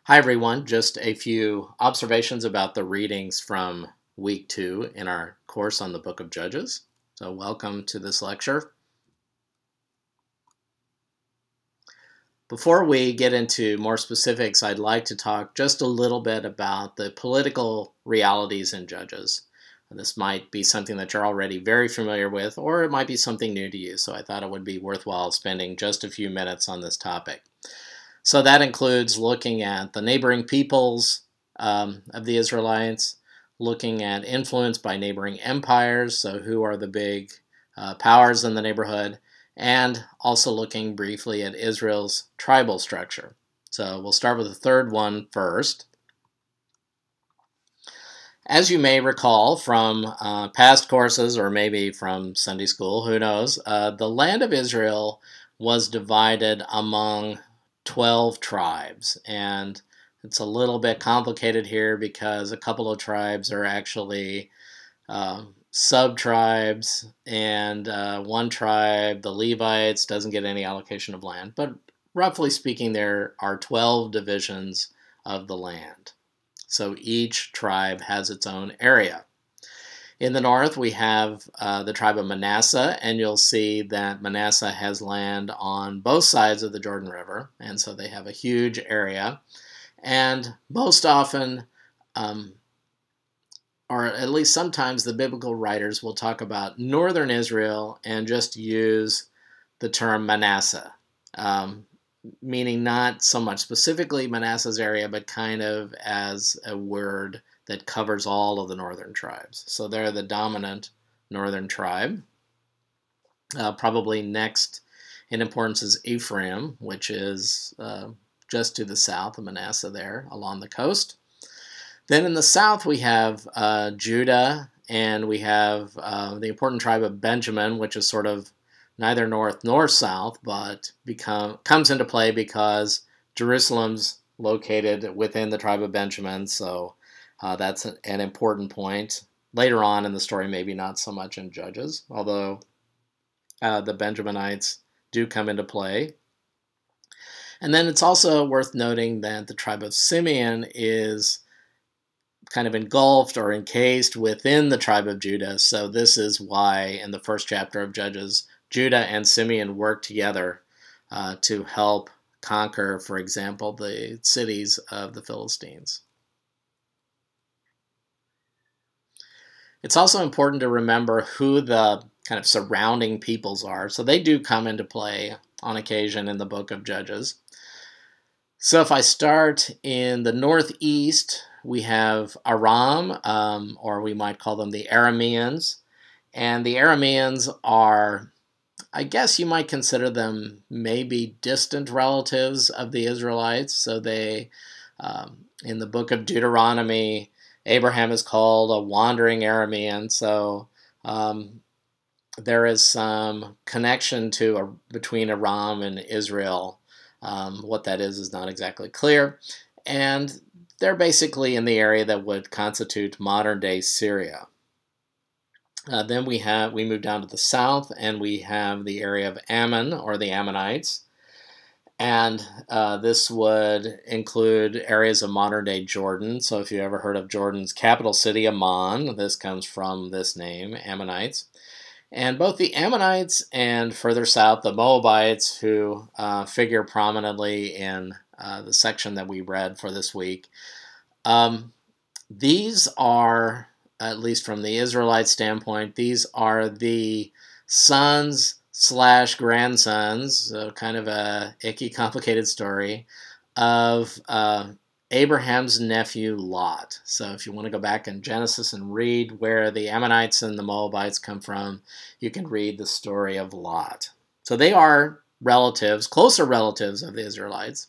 Hi everyone, just a few observations about the readings from week 2 in our course on the book of Judges. So welcome to this lecture. Before we get into more specifics, I'd like to talk just a little bit about the political realities in Judges. This might be something that you're already very familiar with, or it might be something new to you, so I thought it would be worthwhile spending just a few minutes on this topic. So that includes looking at the neighboring peoples of the Israelites, looking at influence by neighboring empires, so who are the big powers in the neighborhood, and also looking briefly at Israel's tribal structure. So we'll start with the third one first. As you may recall from past courses, or maybe from Sunday school, who knows, the land of Israel was divided among 12 tribes, and it's a little bit complicated here because a couple of tribes are actually sub-tribes, and one tribe, the Levites, doesn't get any allocation of land, but roughly speaking there are 12 divisions of the land. So each tribe has its own area. In the north, we have the tribe of Manasseh, and you'll see that Manasseh has land on both sides of the Jordan River, and so they have a huge area. And most often, or at least sometimes, the biblical writers will talk about northern Israel and just use the term Manasseh, meaning not so much specifically Manasseh's area, but kind of as a word that covers all of the northern tribes. So they're the dominant northern tribe. Probably next in importance is Ephraim, which is just to the south of Manasseh there along the coast. Then in the south we have Judah, and we have the important tribe of Benjamin, which is sort of neither north nor south, but comes into play because Jerusalem's located within the tribe of Benjamin, so that's an important point. Later on in the story, maybe not so much in Judges, although the Benjaminites do come into play. And then it's also worth noting that the tribe of Simeon is kind of engulfed or encased within the tribe of Judah, so this is why in the first chapter of Judges, Judah and Simeon work together to help conquer, for example, the cities of the Philistines. It's also important to remember who the kind of surrounding peoples are. So they do come into play on occasion in the book of Judges. So if I start in the northeast, we have Aram, or we might call them the Arameans. And the Arameans are, I guess you might consider them maybe distant relatives of the Israelites. So they, in the book of Deuteronomy, Abraham is called a wandering Aramean, so there is some connection between Aram and Israel. What that is not exactly clear, and they're basically in the area that would constitute modern-day Syria. Then we move down to the south, and we have the area of Ammon, or the Ammonites. And this would include areas of modern-day Jordan. So if you ever heard of Jordan's capital city, Amman, this comes from this name, Ammonites. And both the Ammonites and further south, the Moabites, who figure prominently in the section that we read for this week, these are, at least from the Israelite standpoint, these are the sons / grandsons, so kind of a icky, complicated story, of Abraham's nephew Lot. So if you want to go back in Genesis and read where the Ammonites and the Moabites come from, you can read the story of Lot. So they are relatives, closer relatives of the Israelites.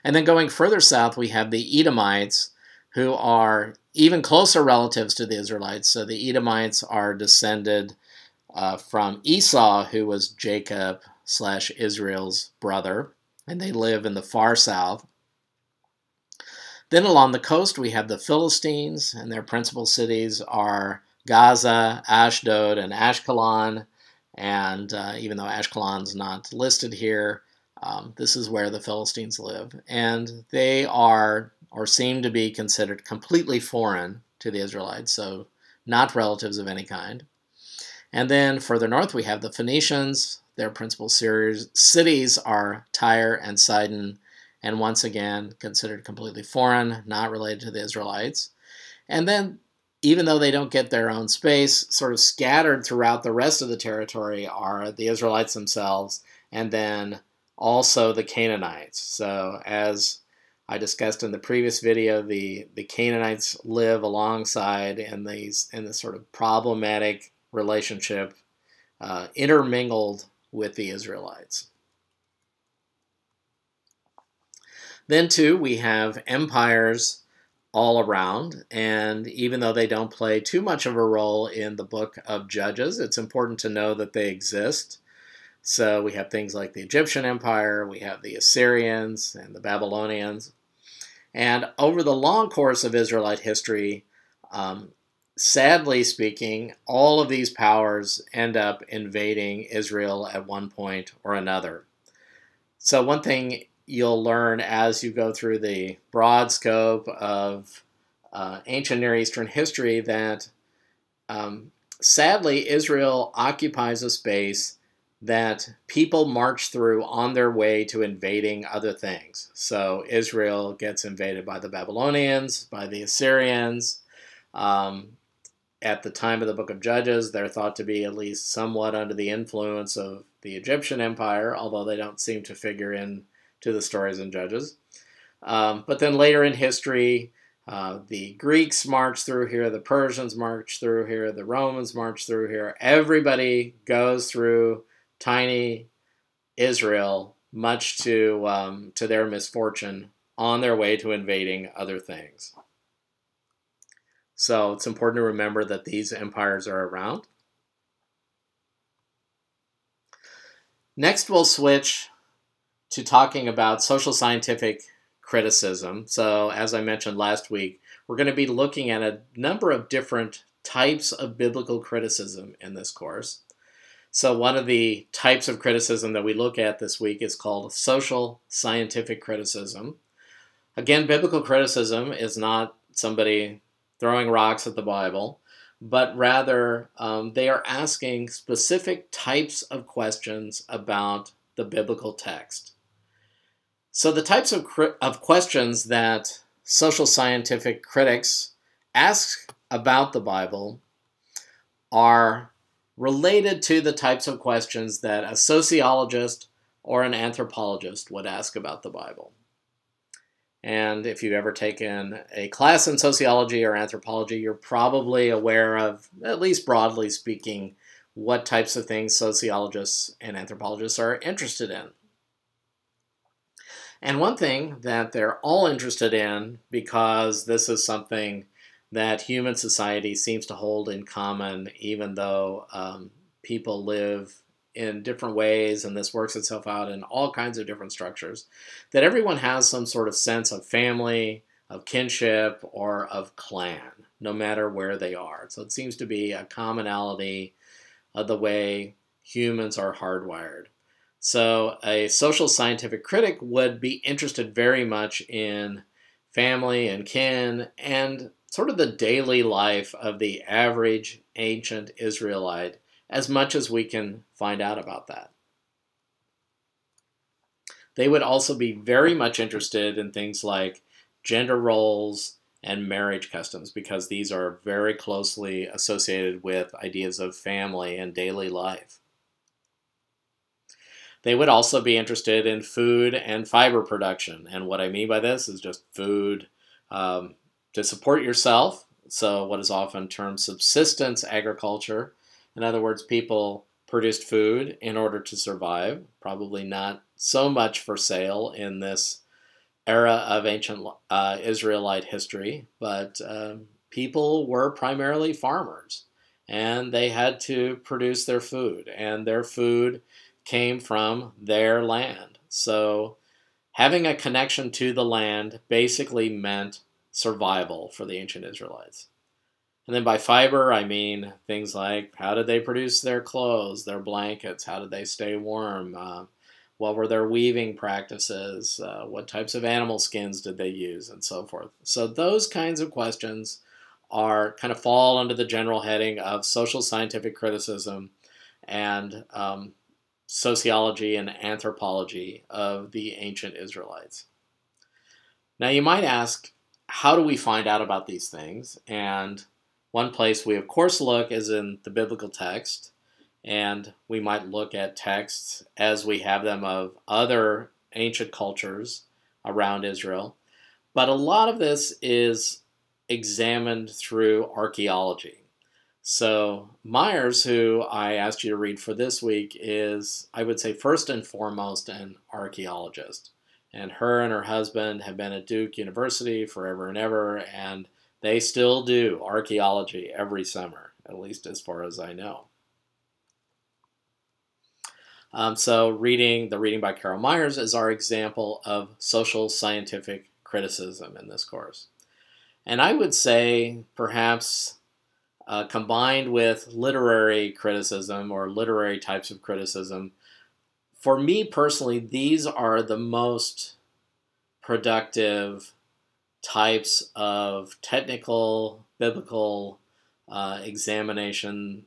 And then going further south, we have the Edomites, who are even closer relatives to the Israelites. So the Edomites are descended from Esau, who was Jacob / Israel's brother, and they live in the far south. Then along the coast we have the Philistines, and their principal cities are Gaza, Ashdod, and Ashkelon. And even though Ashkelon's not listed here, This is where the Philistines live, and they are, or seem to be, considered completely foreign to the Israelites, so not relatives of any kind. And then further north we have the Phoenicians. Their principal cities are Tyre and Sidon, and once again considered completely foreign, not related to the Israelites. And then, even though they don't get their own space, sort of scattered throughout the rest of the territory are the Israelites themselves, and then also the Canaanites. So as I discussed in the previous video, the Canaanites live alongside in this sort of problematic relationship, intermingled with the Israelites. Then too, we have empires all around, and even though they don't play too much of a role in the book of Judges, it's important to know that they exist. So we have things like the Egyptian Empire, we have the Assyrians and the Babylonians. And over the long course of Israelite history, sadly speaking, all of these powers end up invading Israel at one point or another. So one thing you'll learn as you go through the broad scope of ancient Near Eastern history that sadly Israel occupies a space that people march through on their way to invading other things. So Israel gets invaded by the Babylonians, by the Assyrians. At the time of the book of Judges, they're thought to be at least somewhat under the influence of the Egyptian Empire, although they don't seem to figure in to the stories in Judges. But then later in history, the Greeks march through here, the Persians march through here, the Romans march through here. Everybody goes through tiny Israel, much to their misfortune, on their way to invading other things. So it's important to remember that these empires are around. Next, we'll switch to talking about social scientific criticism. So as I mentioned last week, we're going to be looking at a number of different types of biblical criticism in this course. So one of the types of criticism that we look at this week is called social scientific criticism. Again, biblical criticism is not somebody throwing rocks at the Bible, but rather they are asking specific types of questions about the biblical text. So the types of questions that social scientific critics ask about the Bible are related to the types of questions that a sociologist or an anthropologist would ask about the Bible. And if you've ever taken a class in sociology or anthropology, you're probably aware of, at least broadly speaking, what types of things sociologists and anthropologists are interested in. And one thing that they're all interested in, because this is something that human society seems to hold in common, even though people live in different ways, and this works itself out in all kinds of different structures, that everyone has some sort of sense of family, of kinship, or of clan, no matter where they are. So it seems to be a commonality of the way humans are hardwired. So a social scientific critic would be interested very much in family and kin and sort of the daily life of the average ancient Israelite, as much as we can find out about that. They would also be very much interested in things like gender roles and marriage customs, because these are very closely associated with ideas of family and daily life. They would also be interested in food and fiber production, and what I mean by this is just food to support yourself, so what is often termed subsistence agriculture. In other words, people produced food in order to survive, probably not so much for sale in this era of ancient Israelite history, but people were primarily farmers, and they had to produce their food, and their food came from their land. So having a connection to the land basically meant survival for the ancient Israelites. And then by fiber, I mean things like how did they produce their clothes, their blankets, how did they stay warm, What were their weaving practices? What types of animal skins did they use, and so forth? So those kinds of questions are kind of fall under the general heading of social scientific criticism and sociology and anthropology of the ancient Israelites. Now you might ask, how do we find out about these things? And one place we of course look is in the biblical text, and we might look at texts as we have them of other ancient cultures around Israel. But a lot of this is examined through archaeology. So Myers, who I asked you to read for this week, is, I would say, first and foremost an archaeologist. And her husband have been at Duke University forever and ever, and they still do archaeology every summer, at least as far as I know. So the reading by Carol Myers is our example of social scientific criticism in this course. And I would say perhaps combined with literary criticism or literary types of criticism, for me personally, these are the most productive types of technical, biblical examination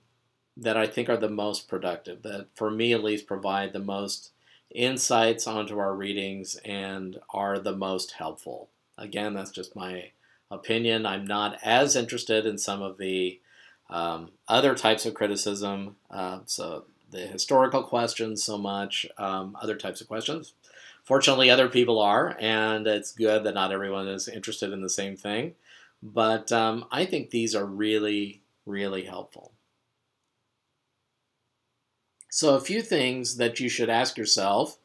that I think are the most productive, that for me at least provide the most insights onto our readings and are the most helpful. Again, that's just my opinion. I'm not as interested in some of the other types of criticism, so the historical questions so much, other types of questions. Fortunately, other people are, and it's good that not everyone is interested in the same thing. But I think these are really, really helpful. So a few things that you should ask yourself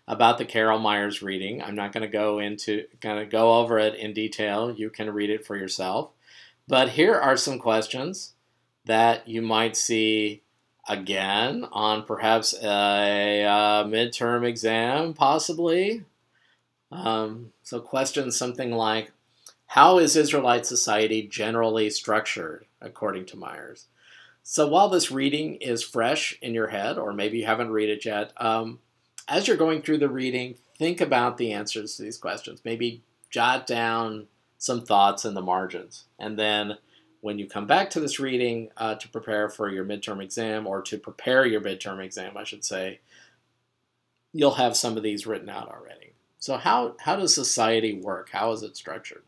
about the Carol Myers reading. I'm not going to go over it in detail. You can read it for yourself. But here are some questions that you might see again on perhaps a midterm exam, possibly. So questions something like, how is Israelite society generally structured, according to Myers? So while this reading is fresh in your head, or maybe you haven't read it yet, as you're going through the reading, think about the answers to these questions. Maybe jot down some thoughts in the margins. And then when you come back to this reading to prepare for your midterm exam, or to prepare your midterm exam, I should say, you'll have some of these written out already. So how does society work? How is it structured?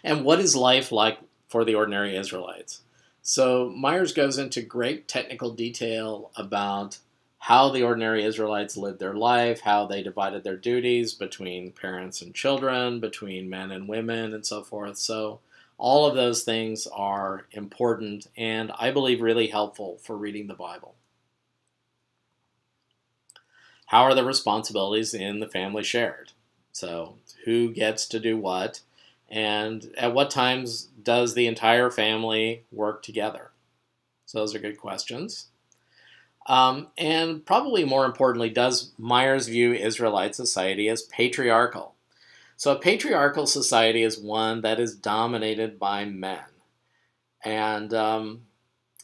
And what is life like for the ordinary Israelites? So Myers goes into great technical detail about how the ordinary Israelites lived their life, how they divided their duties between parents and children, between men and women, and so forth. So all of those things are important and I believe really helpful for reading the Bible. How are the responsibilities in the family shared? So who gets to do what? And at what times does the entire family work together? So those are good questions. And probably more importantly, does Myers view Israelite society as patriarchal? So a patriarchal society is one that is dominated by men. And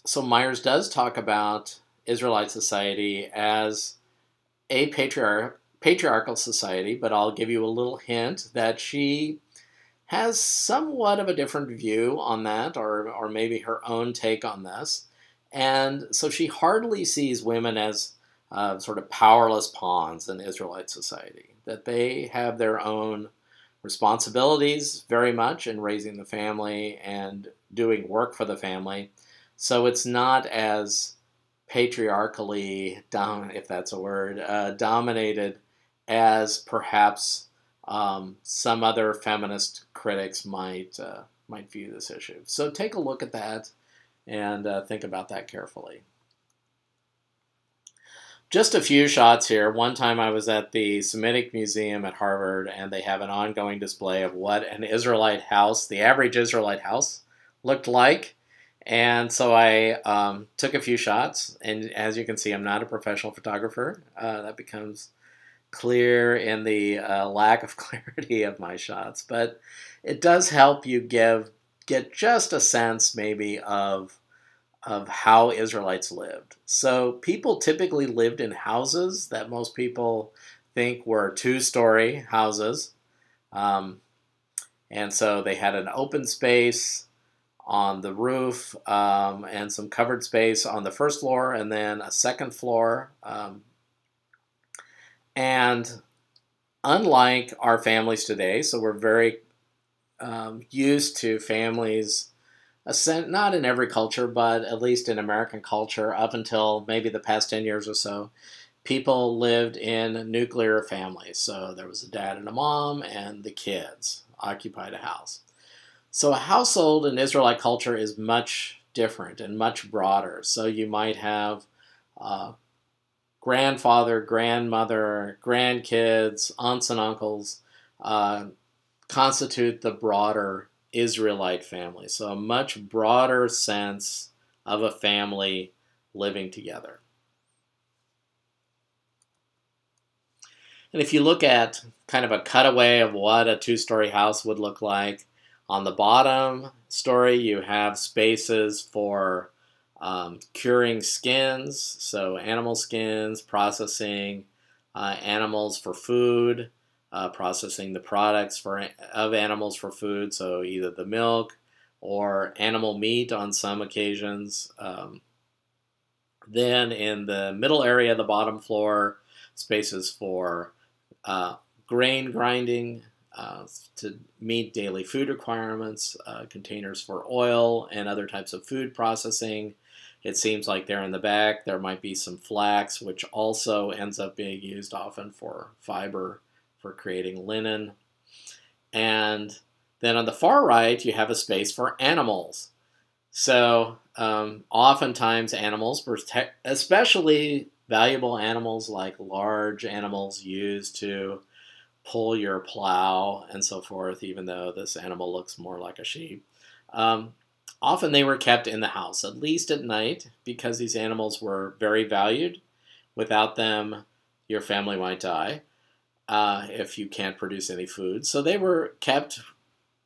so Myers does talk about Israelite society as a patriarchal society, but I'll give you a little hint that she has somewhat of a different view on that, or maybe her own take on this. And so she hardly sees women as sort of powerless pawns in Israelite society, that they have their own responsibilities very much in raising the family and doing work for the family. So it's not as patriarchally, if that's a word, dominated as perhaps some other feminist critics might view this issue. So take a look at that and think about that carefully. Just a few shots here. One time I was at the Semitic Museum at Harvard, and they have an ongoing display of what an Israelite house, the average Israelite house, looked like. And so I took a few shots, and as you can see, I'm not a professional photographer. That becomes clear in the lack of clarity of my shots, but it does help you get just a sense maybe of of how Israelites lived. So people typically lived in houses that most people think were two-story houses. Um, and so they had an open space on the roof and some covered space on the first floor and then a second floor. And unlike our families today, so we're very used to families, not in every culture, but at least in American culture, up until maybe the past 10 years or so, people lived in nuclear families. So there was a dad and a mom, and the kids occupied a house. So a household in Israelite culture is much different and much broader. So you might have grandfather, grandmother, grandkids, aunts and uncles constitute the broader Israelite family. So a much broader sense of a family living together. And if you look at kind of a cutaway of what a two-story house would look like, on the bottom story you have spaces for curing skins, so animal skins, processing animals for food, processing the products of animals for food, so either the milk or animal meat on some occasions. Then in the middle area of the bottom floor, spaces for grain grinding to meet daily food requirements, containers for oil and other types of food processing. It seems like there in the back there might be some flax, which also ends up being used often for fiber for creating linen. And then on the far right you have a space for animals. So oftentimes animals, especially valuable animals like large animals used to pull your plow and so forth, even though this animal looks more like a sheep. Often they were kept in the house, at least at night, because these animals were very valued. Without them, your family might die if you can't produce any food. So they were kept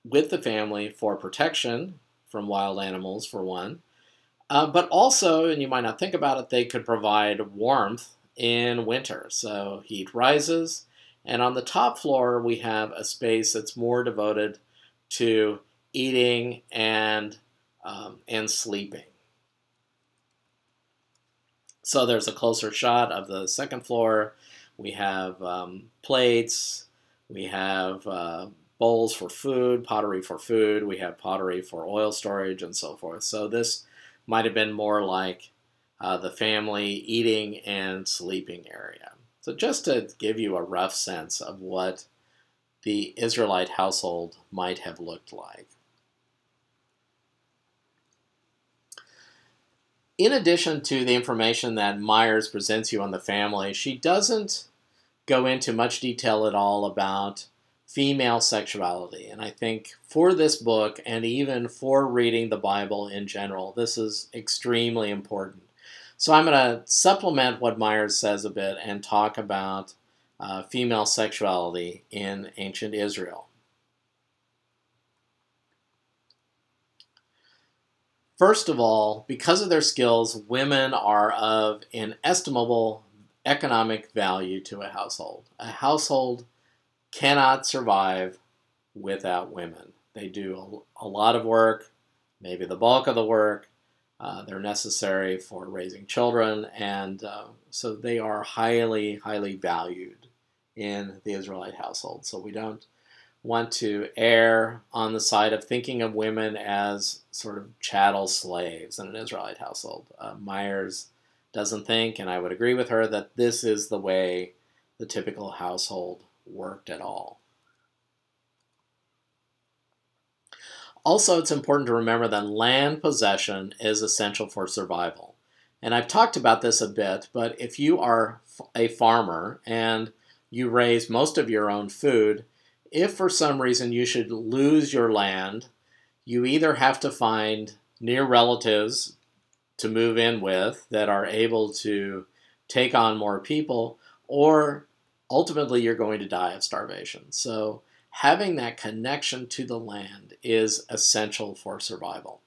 with the family for protection from wild animals, for one. But also, and you might not think about it, they could provide warmth in winter. So heat rises. And on the top floor, we have a space that's more devoted to eating and sleeping. So there's a closer shot of the second floor. We have plates. We have bowls for food, pottery for food. We have pottery for oil storage and so forth. So this might have been more like the family eating and sleeping area. So just to give you a rough sense of what the Israelite household might have looked like. In addition to the information that Myers presents you on the family, she doesn't go into much detail at all about female sexuality. And I think for this book, and even for reading the Bible in general, this is extremely important. So I'm going to supplement what Myers says a bit and talk about female sexuality in ancient Israel. First of all, because of their skills, women are of inestimable economic value to a household. A household cannot survive without women. They do a lot of work, maybe the bulk of the work. They're necessary for raising children, and so they are highly, highly valued in the Israelite household. So we don't want to err on the side of thinking of women as sort of chattel slaves in an Israelite household. Myers doesn't think, and I would agree with her, that this is the way the typical household worked at all. Also, it's important to remember that land possession is essential for survival. And I've talked about this a bit, but if you are a farmer and you raise most of your own food, if for some reason you should lose your land, you either have to find near relatives to move in with that are able to take on more people, or ultimately you're going to die of starvation. So having that connection to the land is essential for survival.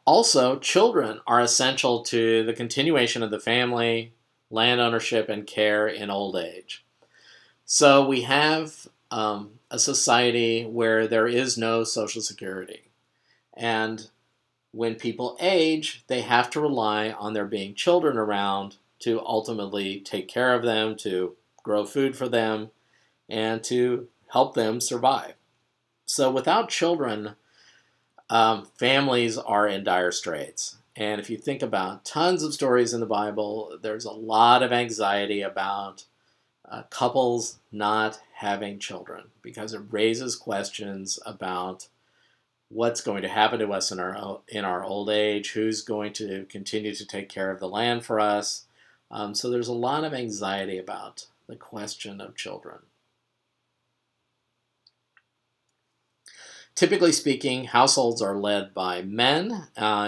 Also, children are essential to the continuation of the family, land ownership, and care in old age. So we have a society where there is no Social Security. And when people age, they have to rely on there being children around to ultimately take care of them, to grow food for them, and to help them survive. So without children, families are in dire straits. And if you think about tons of stories in the Bible, there's a lot of anxiety about couples not having children because it raises questions about what's going to happen to us in our old age, who's going to continue to take care of the land for us. So there's a lot of anxiety about the question of children. Typically speaking, households are led by men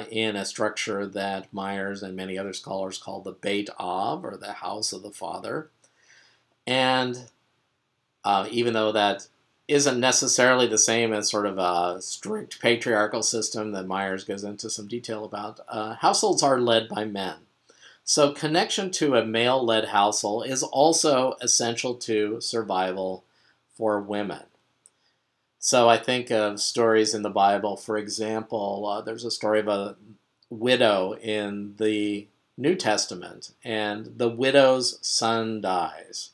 in a structure that Myers and many other scholars call the Beit Av, or the house of the father. And even though that isn't necessarily the same as sort of a strict patriarchal system that Myers goes into some detail about, households are led by men. So connection to a male-led household is also essential to survival for women. So I think of stories in the Bible. For example, there's a story of a widow in the New Testament, and the widow's son dies.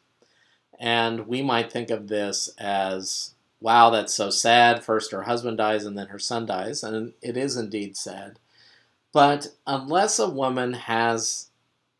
And we might think of this as, wow, that's so sad. First her husband dies and then her son dies, and it is indeed sad. But unless a woman has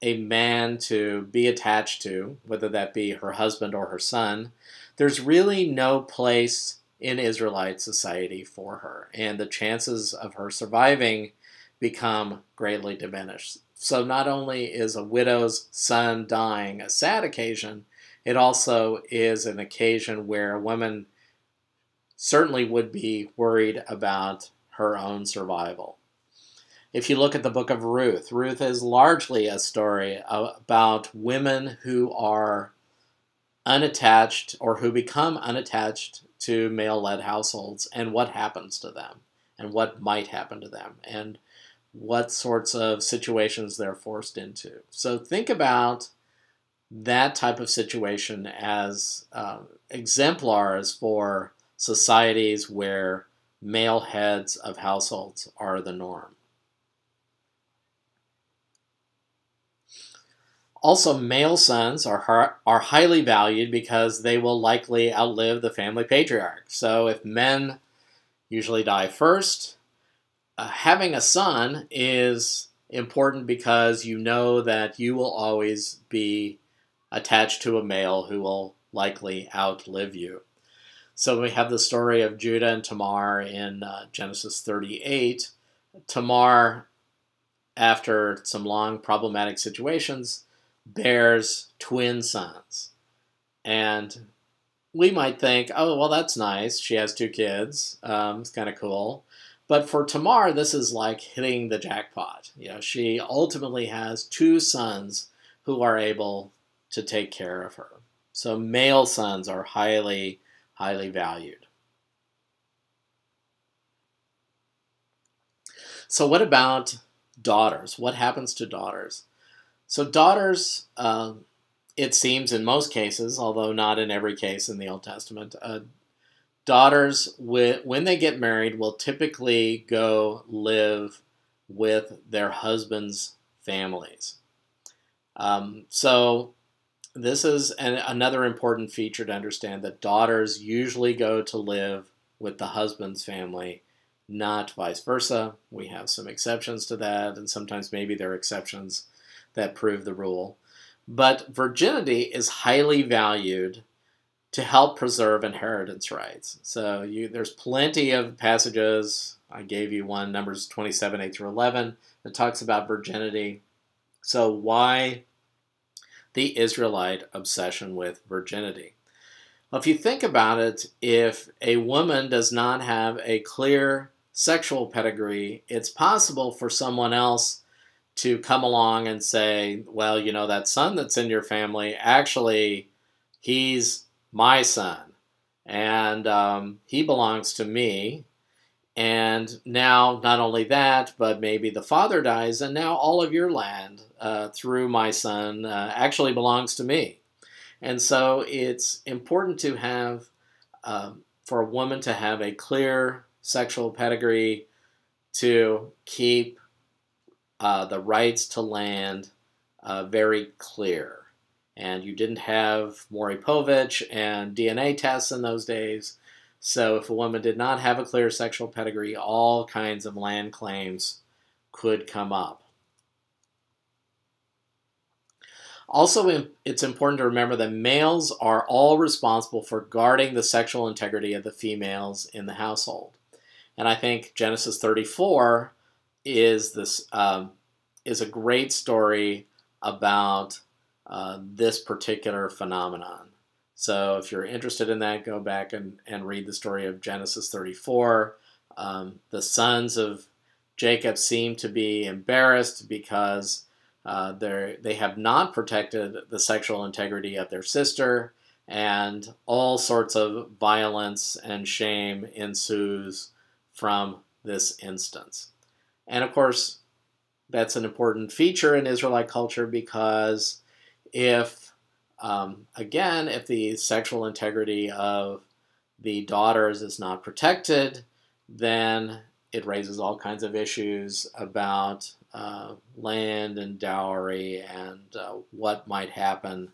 a man to be attached to, whether that be her husband or her son, there's really no place in Israelite society for her, and the chances of her surviving become greatly diminished. So not only is a widow's son dying a sad occasion, it also is an occasion where a woman certainly would be worried about her own survival. If you look at the book of Ruth, Ruth is largely a story about women who are unattached or who become unattached to male-led households and what happens to them and what might happen to them and what sorts of situations they're forced into. So think about that type of situation as exemplars for societies where male heads of households are the norm. Also, male sons are highly valued because they will likely outlive the family patriarch. So if men usually die first, having a son is important because you know that you will always be attached to a male who will likely outlive you. So we have the story of Judah and Tamar in Genesis 38. Tamar, after some long problematic situations, bears twin sons. And we might think, oh, well, that's nice. She has 2 kids. It's kind of cool. But for Tamar, this is like hitting the jackpot. She ultimately has 2 sons who are able to take care of her. So male sons are highly, highly valued. So what about daughters? What happens to daughters? So daughters, it seems in most cases, although not in every case in the Old Testament, daughters, when they get married, will typically go live with their husbands' families. So this is another important feature to understand, that daughters usually go to live with the husband's family, not vice versa. We have some exceptions to that, and sometimes maybe there are exceptions that prove the rule. But virginity is highly valued to help preserve inheritance rights. So there's plenty of passages. I gave you one, Numbers 27, 8 through 11, that talks about virginity. So why the Israelite obsession with virginity? Well, if you think about it, if a woman does not have a clear sexual pedigree, it's possible for someone else to come along and say, well, that son that's in your family, actually, he's my son, and he belongs to me, And now, not only that, but maybe the father dies, and now all of your land through my son actually belongs to me. And so it's important to have, for a woman to have a clear sexual pedigree to keep the rights to land very clear. And you didn't have Maury Povich and DNA tests in those days. So if a woman did not have a clear sexual pedigree, all kinds of land claims could come up. Also, it's important to remember that males are all responsible for guarding the sexual integrity of the females in the household. And I think Genesis 34 is a great story about this particular phenomenon. So if you're interested in that, go back and read the story of Genesis 34. The sons of Jacob seem to be embarrassed because they have not protected the sexual integrity of their sister, and all sorts of violence and shame ensues from this instance. And of course, that's an important feature in Israelite culture because if the sexual integrity of the daughters is not protected, then it raises all kinds of issues about land and dowry and what might happen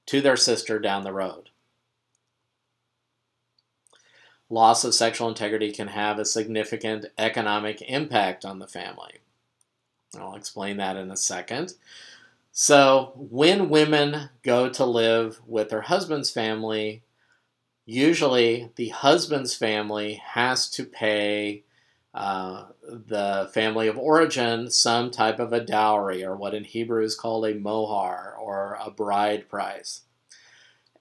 to their sister down the road. Loss of sexual integrity can have a significant economic impact on the family. I'll explain that in a second. So when women go to live with their husband's family, usually the husband's family has to pay the family of origin some type of a dowry, or what in Hebrew is called a mohar, or a bride price.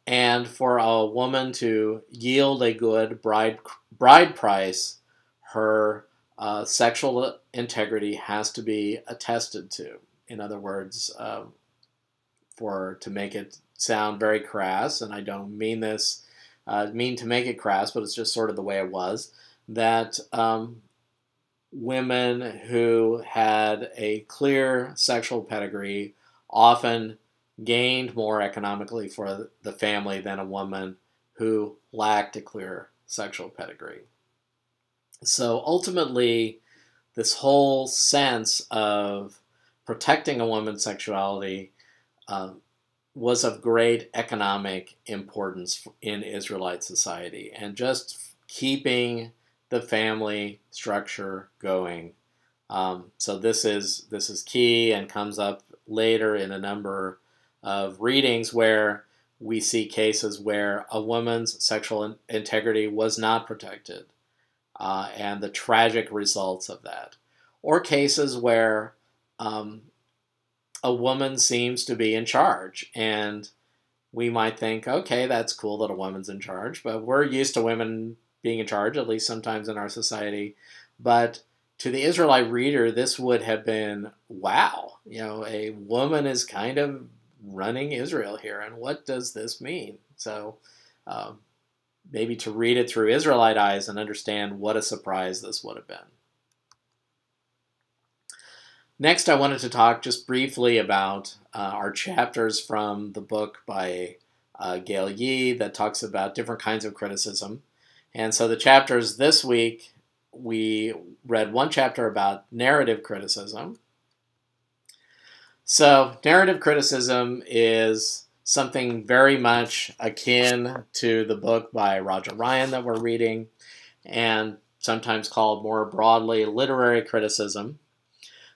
And for a woman to yield a good bride price, her sexual integrity has to be attested to. In other words, to make it sound very crass, and I don't mean to make it crass, but it's just sort of the way it was, that women who had a clear sexual pedigree often gained more economically for the family than a woman who lacked a clear sexual pedigree. So ultimately, this whole sense of protecting a woman's sexuality was of great economic importance in Israelite society, and just keeping the family structure going. So this is key, and comes up later in a number of readings where we see cases where a woman's sexual integrity was not protected, and the tragic results of that. Or cases where a woman seems to be in charge, and we might think, okay, that's cool that a woman's in charge, but we're used to women being in charge, at least sometimes in our society. But to the Israelite reader, this would have been, wow, a woman is kind of running Israel here, and what does this mean? So maybe to read it through Israelite eyes and understand what a surprise this would have been. Next, I wanted to talk just briefly about our chapters from the book by Gail Yee that talks about different kinds of criticism. And so the chapters this week, we read one chapter about narrative criticism. So narrative criticism is something very much akin to the book by Roger Ryan that we're reading, and sometimes called more broadly literary criticism.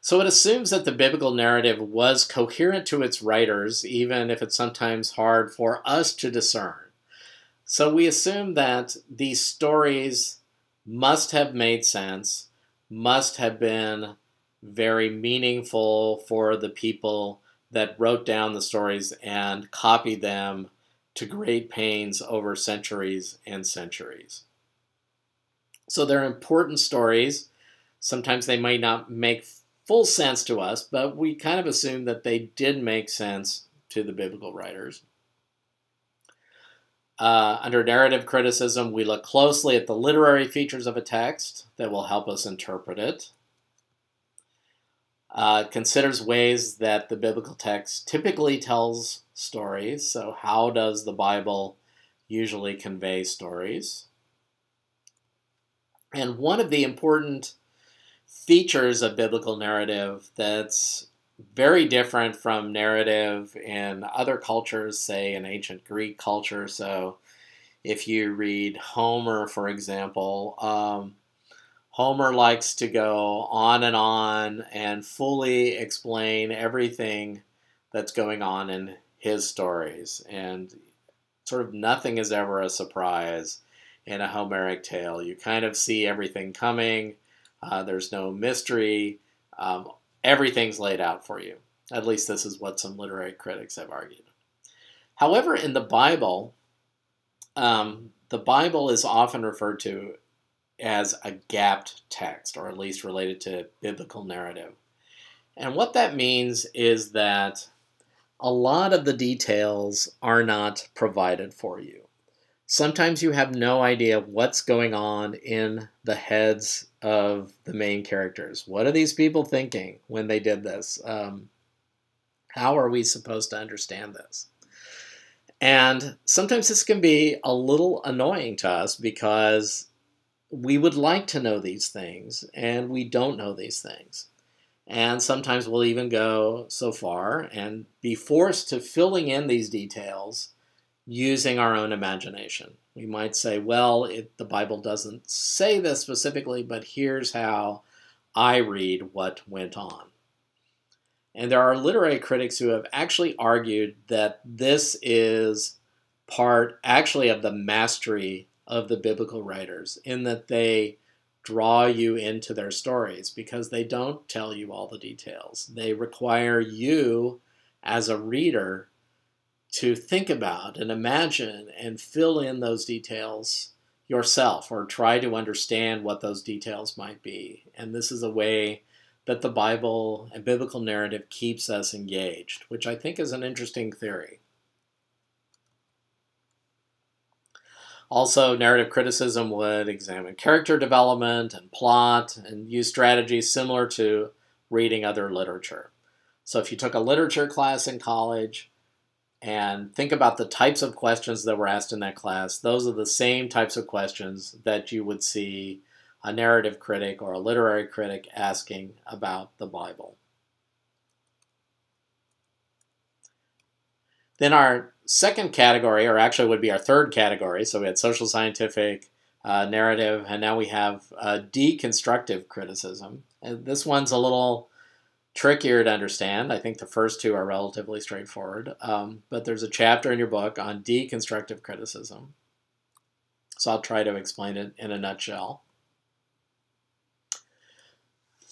So it assumes that the biblical narrative was coherent to its writers, even if it's sometimes hard for us to discern. So we assume that these stories must have made sense, must have been very meaningful for the people that wrote down the stories and copied them to great pains over centuries and centuries. So they're important stories. Sometimes they might not make full sense to us, but we kind of assume that they did make sense to the biblical writers. Under narrative criticism, we look closely at the literary features of a text that will help us interpret it. It considers ways that the biblical text typically tells stories. So how does the Bible usually convey stories? And one of the important features of biblical narrative that's very different from narrative in other cultures, say in ancient Greek culture. So if you read Homer, for example, Homer likes to go on and fully explain everything that's going on in his stories. And sort of nothing is ever a surprise in a Homeric tale. You kind of see everything coming. There's no mystery. Everything's laid out for you. At least this is what some literary critics have argued. However, in the Bible is often referred to as a gapped text, or at least related to biblical narrative. And what that means is that a lot of the details are not provided for you. Sometimes you have no idea what's going on in the heads of the main characters. What are these people thinking when they did this? How are we supposed to understand this? And sometimes this can be a little annoying to us because we would like to know these things and we don't know these things. And sometimes we'll even go so far and be forced to filling in these details using our own imagination. We might say, well, the Bible doesn't say this specifically, but here's how I read what went on. And there are literary critics who have actually argued that this is part actually of the mastery of the biblical writers, in that they draw you into their stories because they don't tell you all the details. They require you as a reader to think about and imagine and fill in those details yourself, or try to understand what those details might be. And this is a way that the Bible and biblical narrative keeps us engaged, which I think is an interesting theory. Also, narrative criticism would examine character development and plot and use strategies similar to reading other literature. So if you took a literature class in college and think about the types of questions that were asked in that class, those are the same types of questions that you would see a narrative critic or a literary critic asking about the Bible. Then our second category, or actually would be our third category, so we had social scientific, narrative, and now we have deconstructive criticism. And this one's a little trickier to understand. I think the first two are relatively straightforward, but there's a chapter in your book on deconstructive criticism. So I'll try to explain it in a nutshell.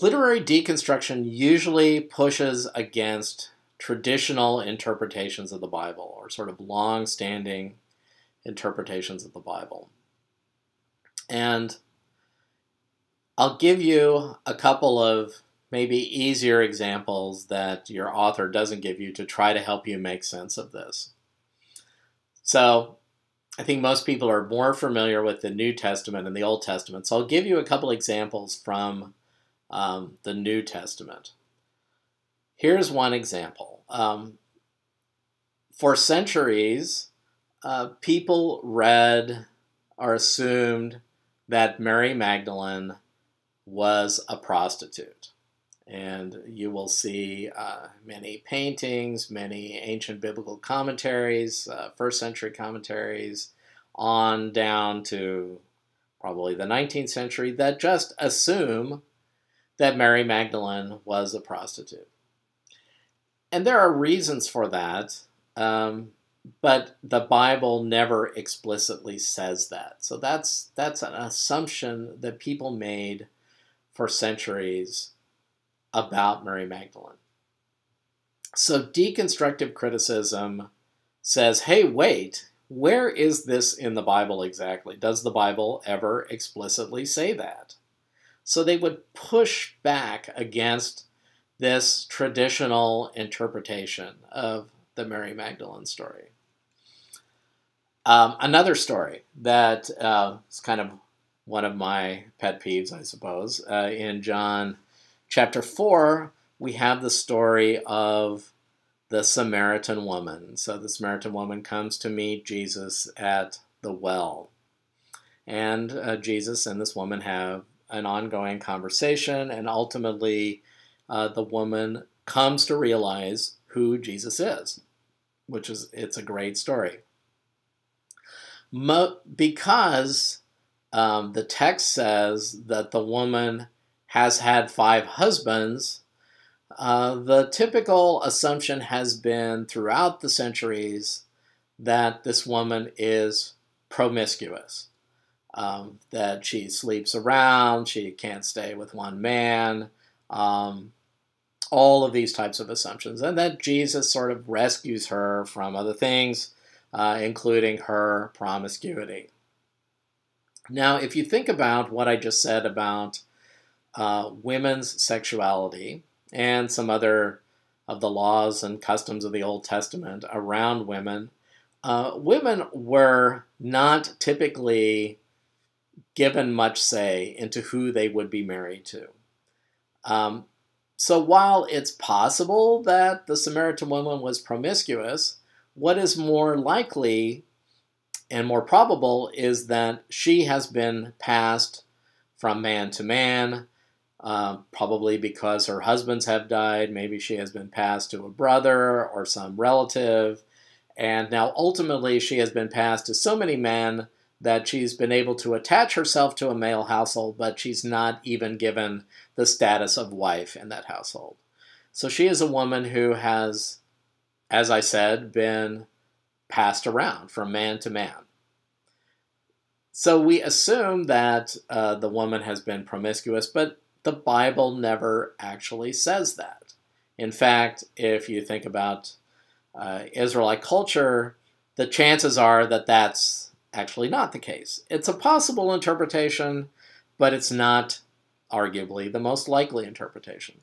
Literary deconstruction usually pushes against traditional interpretations of the Bible, or sort of long-standing interpretations of the Bible. And I'll give you a couple of maybe easier examples that your author doesn't give you to try to help you make sense of this. So I think most people are more familiar with the New Testament and the Old Testament. So I'll give you a couple examples from the New Testament. Here's one example. For centuries, people read or assumed that Mary Magdalene was a prostitute. And you will see many paintings, many ancient biblical commentaries, first century commentaries, on down to probably the 19th century, that just assume that Mary Magdalene was a prostitute. And there are reasons for that, but the Bible never explicitly says that. So that's an assumption that people made for centuries about Mary Magdalene. So deconstructive criticism says, hey, wait, where is this in the Bible exactly? Does the Bible ever explicitly say that? So they would push back against this traditional interpretation of the Mary Magdalene story. Another story that is kind of one of my pet peeves, I suppose. In John chapter 4, we have the story of the Samaritan woman. So the Samaritan woman comes to meet Jesus at the well. And Jesus and this woman have an ongoing conversation, and ultimately the woman comes to realize who Jesus is, it's a great story. Because the text says that the woman has had 5 husbands, the typical assumption has been throughout the centuries that this woman is promiscuous, that she sleeps around, she can't stay with one man, all of these types of assumptions, and that Jesus sort of rescues her from other things, including her promiscuity. Now, if you think about what I just said about women's sexuality and some other of the laws and customs of the Old Testament around women, women were not typically given much say into who they would be married to. So while it's possible that the Samaritan woman was promiscuous, what is more likely and more probable is that she has been passed from man to man, probably because her husbands have died. Maybe she has been passed to a brother or some relative, and now ultimately she has been passed to so many men that she's been able to attach herself to a male household, but she's not even given the status of wife in that household. So she is a woman who has, as I said, been passed around from man to man. So we assume that the woman has been promiscuous, but the Bible never actually says that. In fact, if you think about Israelite culture, the chances are that that's actually not the case. It's a possible interpretation, but it's not arguably the most likely interpretation.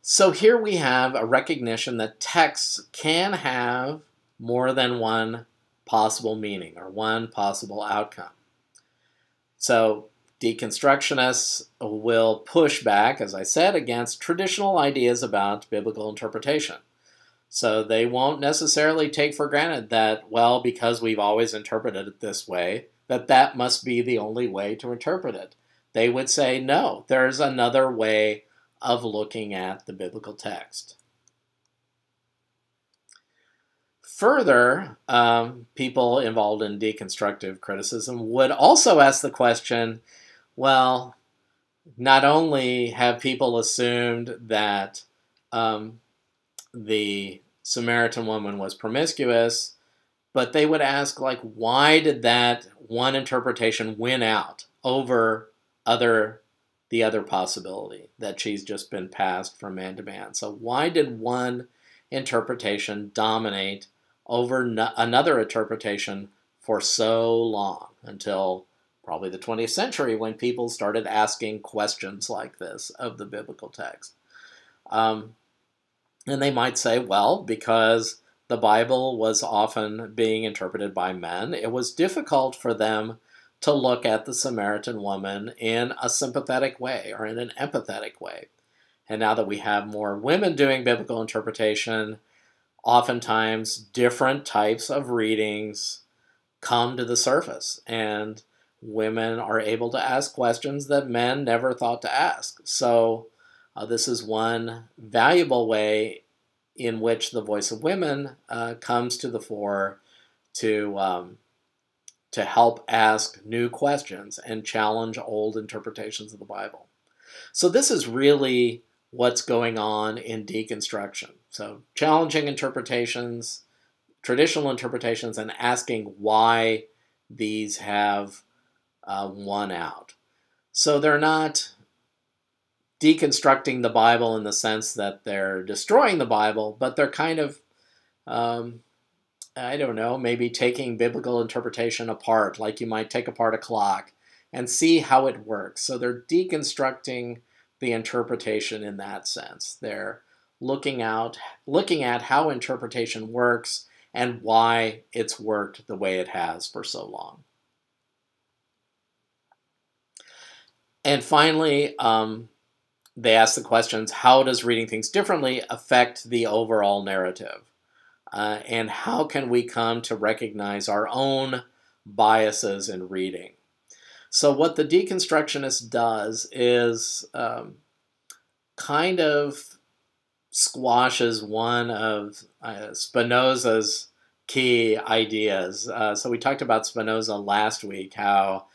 So here we have a recognition that texts can have more than one possible meaning or one possible outcome. So deconstructionists will push back, as I said, against traditional ideas about biblical interpretation. So they won't necessarily take for granted that, well, because we've always interpreted it this way, that must be the only way to interpret it. They would say, no, there's another way of looking at the biblical text. Further, people involved in deconstructive criticism would also ask the question, well, not only have people assumed that the Samaritan woman was promiscuous, but they would ask, like, why did that one interpretation win out over the other possibility that she's just been passed from man to man? So why did one interpretation dominate over another interpretation for so long, until probably the 20th century, when people started asking questions like this of the biblical text? And they might say, well, because the Bible was often being interpreted by men, it was difficult for them to look at the Samaritan woman in a sympathetic way or in an empathetic way. And now that we have more women doing biblical interpretation, oftentimes different types of readings come to the surface, and women are able to ask questions that men never thought to ask. So this is one valuable way in which the voice of women comes to the fore to help ask new questions and challenge old interpretations of the Bible. So this is really what's going on in deconstruction. So challenging interpretations, traditional interpretations, and asking why these have won out. So they're not deconstructing the Bible in the sense that they're destroying the Bible, but they're kind of, I don't know, maybe taking biblical interpretation apart, like you might take apart a clock and see how it works. So they're deconstructing the interpretation in that sense. They're looking at how interpretation works and why it's worked the way it has for so long. And finally, they ask the questions, how does reading things differently affect the overall narrative? And how can we come to recognize our own biases in reading? So what the deconstructionist does is kind of squashes one of Spinoza's key ideas. So we talked about Spinoza last week, how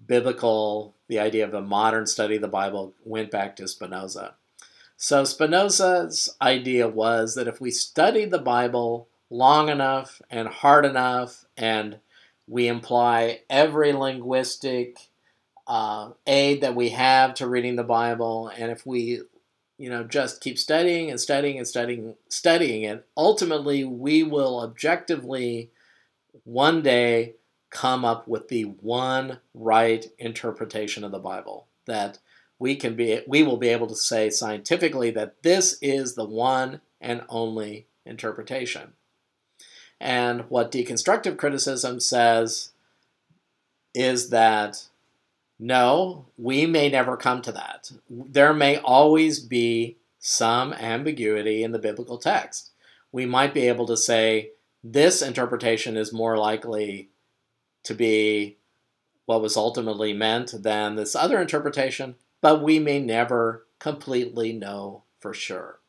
the idea of a modern study of the Bible went back to Spinoza. So Spinoza's idea was that if we study the Bible long enough and hard enough, and we imply every linguistic aid that we have to reading the Bible, and if we just keep studying and studying and studying it, ultimately we will objectively one day come up with the one right interpretation of the Bible, that we will be able to say scientifically that this is the one and only interpretation. And what deconstructive criticism says is that no, we may never come to that. There may always be some ambiguity in the biblical text. We might be able to say this interpretation is more likely to be what was ultimately meant than this other interpretation, but we may never completely know for sure.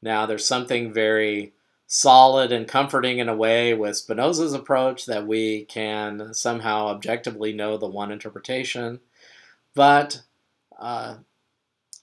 Now, there's something very solid and comforting in a way with Spinoza's approach, that we can somehow objectively know the one interpretation. But I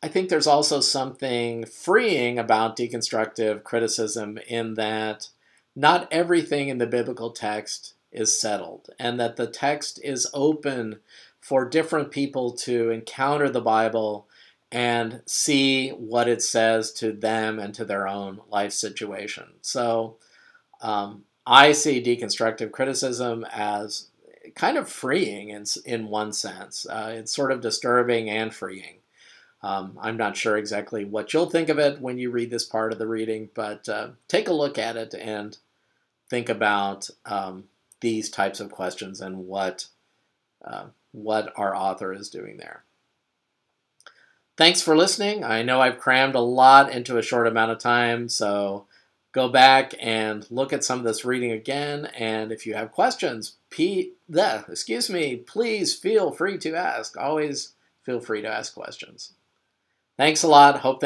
think there's also something freeing about deconstructive criticism in that not everything in the biblical text is settled, and that the text is open for different people to encounter the Bible and see what it says to them and to their own life situation. So I see deconstructive criticism as kind of freeing in one sense. It's sort of disturbing and freeing. I'm not sure exactly what you'll think of it when you read this part of the reading, but take a look at it and think about these types of questions and what our author is doing there. Thanks for listening. I know I've crammed a lot into a short amount of time, so go back and look at some of this reading again, and if you have questions, please feel free to ask. Always feel free to ask questions. Thanks a lot. Hope that